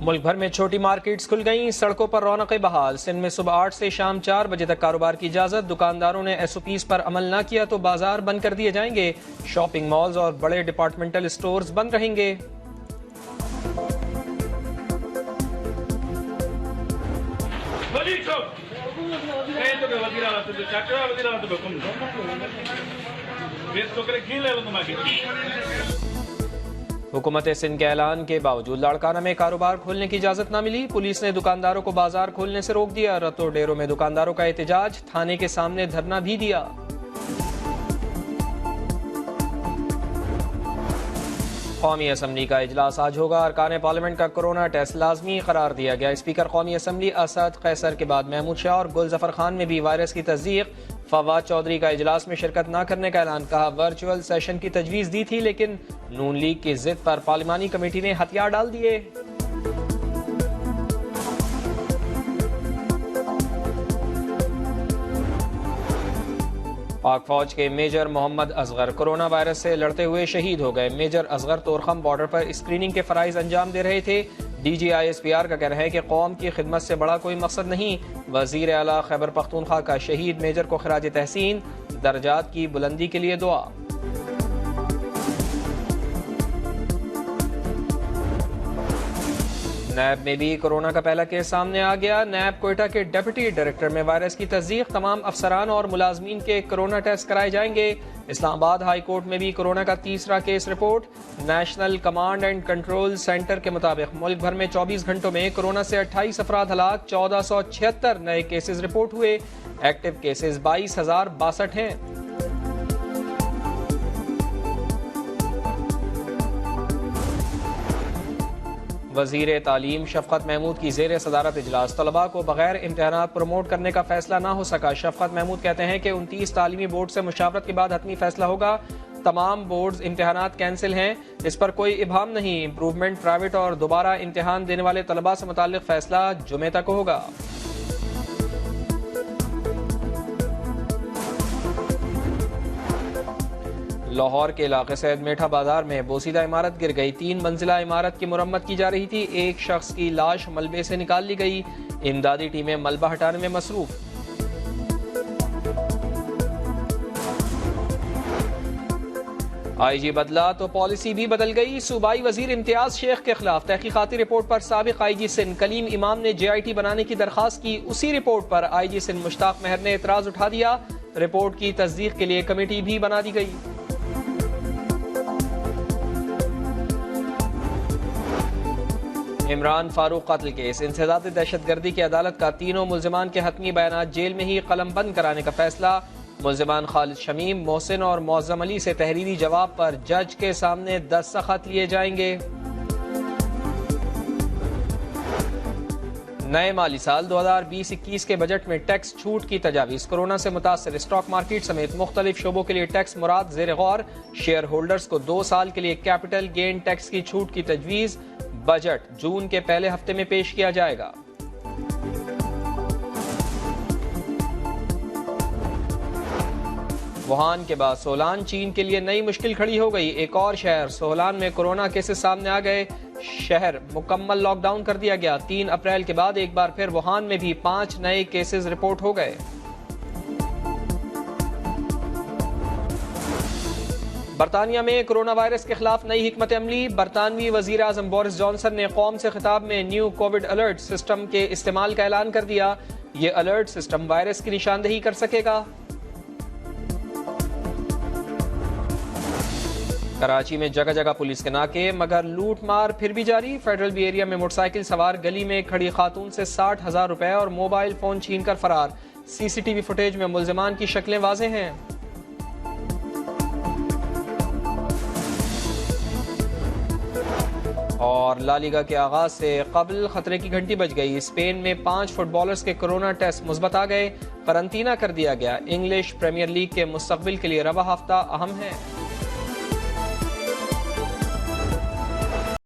मुल्क भर में छोटी मार्केट्स खुल गईं, सड़कों पर रौनक बहाल। सिंध में सुबह 8 से शाम 4 बजे तक कारोबार की इजाजत। दुकानदारों ने SOPs पर अमल न किया तो बाजार बंद कर दिए जाएंगे। शॉपिंग मॉल्स और बड़े डिपार्टमेंटल स्टोर्स बंद रहेंगे। हुकूमत सिंध के ऐलान के बावजूद लाड़काना में कारोबार खोलने की इजाजत न मिली। पुलिस ने दुकानदारों को बाजार खोलने से रोक दिया। रतो डेरों में दुकानदारों का एहतजाज, थाने के सामने धरना भी दिया। कौमी असम्बली का इजलास आज होगा। अरकान पार्लियामेंट का कोरोना टेस्ट लाजमी करार दिया गया। स्पीकर कौमी असम्बली असद कैसर के बाद महमूद शाह और गुल जफर खान में भी वायरस की तस्दीक। फवाद चौधरी का इजलास में शिरकत न करने का ऐलान। कहा वर्चुअल सेशन की तजवीज़ दी थी लेकिन नून लीग की जिद पर पार्लिमानी कमेटी ने हथियार डाल दिए। पाक फौज के major Mohammad Asghar corona virus से लड़ते हुए शहीद हो गए। मेजर असगर तोरखम बॉर्डर पर स्क्रीनिंग के फराइज अंजाम दे रहे थे। DGISPR का कहना है कि कौम की खिदमत से बड़ा कोई मकसद नहीं। वजीर आला खैबर पख्तूनख्वा का शहीद मेजर को खराज तहसीन, दर्जात की बुलंदी के लिए दुआ। नैब में भी कोरोना का पहला केस सामने आ गया। नैब कोयटा के डिप्टी डायरेक्टर में वायरस की तस्दीक। तमाम अफसरान और मुलाजमीन के कोरोना टेस्ट कराए जाएंगे। इस्लामाबाद हाई कोर्ट में भी कोरोना का तीसरा case report. National command and control centre के मुताबिक मुल्क भर में 24 घंटों में कोरोना से 28 अफराद हलाक। 1476 नए केसेस रिपोर्ट हुए। एक्टिव केसेस 22,062 हैं। वजीर तालीम शफकत महमूद की जेर सदारत इजलास। तलबा को बगैर इम्तहानात प्रमोट करने का फैसला ना हो सका। शफकत महमूद कहते हैं कि 29 तालीमी बोर्ड से मुशावरत के बाद हतमी फैसला होगा। तमाम बोर्ड्स इम्तहानात कैंसिल हैं, इस पर कोई इबाम नहीं। इम्प्रूवमेंट प्राइवेट और दोबारा इम्तहान देने वाले तलबा से मुताल्लिक फैसला जुमे तक होगा। लाहौर के इलाके सैयद मेठा बाजार में बोसीदा इमारत गिर गई। 3 मंजिला इमारत की मुरम्मत की जा रही थी। एक शख्स की लाश मलबे से निकाल ली गई। इमदादी टीमें मलबा हटाने में मसरूफ। IG बदला तो पॉलिसी भी बदल गई। सूबाई वजीर इम्तियाज शेख के खिलाफ तहकीकाती रिपोर्ट पर साबिक IG सिंध कलीम इमाम ने JIT बनाने की दरखास्त की। उसी रिपोर्ट पर IG सिंध मुश्ताक महर ने एतराज उठा दिया। रिपोर्ट की तस्दीक के लिए कमेटी भी बना दी गई। इमरान फारूक कत्ल केस। इंसदाद दहशतगर्दी की अदालत का तीनों मुल्जिमान के हतमी बयानात जेल में ही कलम बंद कराने का फैसला। मुल्जिमान खालिद शमीम, मोहसिन और मौज़म अली से तहरीरी जवाब पर जज के सामने दस्तखत लिए जाएंगे। नए माली साल 2020-21 के बजट में टैक्स छूट की तजावीज़। कोरोना से मुतासर स्टॉक मार्केट समेत मुख्तलिफ शोबों के लिए टैक्स मुराद ज़ेर गौर। शेयर होल्डर्स को 2 साल के लिए कैपिटल गेन टैक्स की छूट की तजवीज़। बजट जून के पहले हफ्ते में पेश किया जाएगा। वुहान के बाद सोलान चीन के लिए नई मुश्किल खड़ी हो गई। एक और शहर सोलान में कोरोना केसेस सामने आ गए। शहर मुकम्मल लॉकडाउन कर दिया गया। 3 अप्रैल के बाद एक बार फिर वुहान में भी 5 नए केसेस रिपोर्ट हो गए। बरतानिया में कोरोना वायरस के खिलाफ नई हिकमत अमली। बरतानवी वजीर आजम बोरिस जॉनसन ने कौम से खिताब में न्यू कोविड अलर्ट सिस्टम के इस्तेमाल का ऐलान कर दिया। ये अलर्ट सिस्टम वायरस की निशानदेही कर सकेगा। कराची में जगह जगह पुलिस के नाके, मगर लूट मार फिर भी जारी। फेडरल बी एरिया में मोटरसाइकिल सवार गली में खड़ी खातून से 60,000 रुपए और मोबाइल फोन छीनकर फरार। CCTV फुटेज में मुल्जिमान की शक्लें वाज़ेह हैं। और ला लीगा के आगाज से कबल खतरे की घंटी बज गई। स्पेन में 5 फुटबॉलर्स के कोरोना टेस्ट मुस्बत आ गए। करंतना कर दिया गया। इंग्लिश प्रीमियर लीग के मुस्तकबिल के लिए रवा हफ्ता अहम है।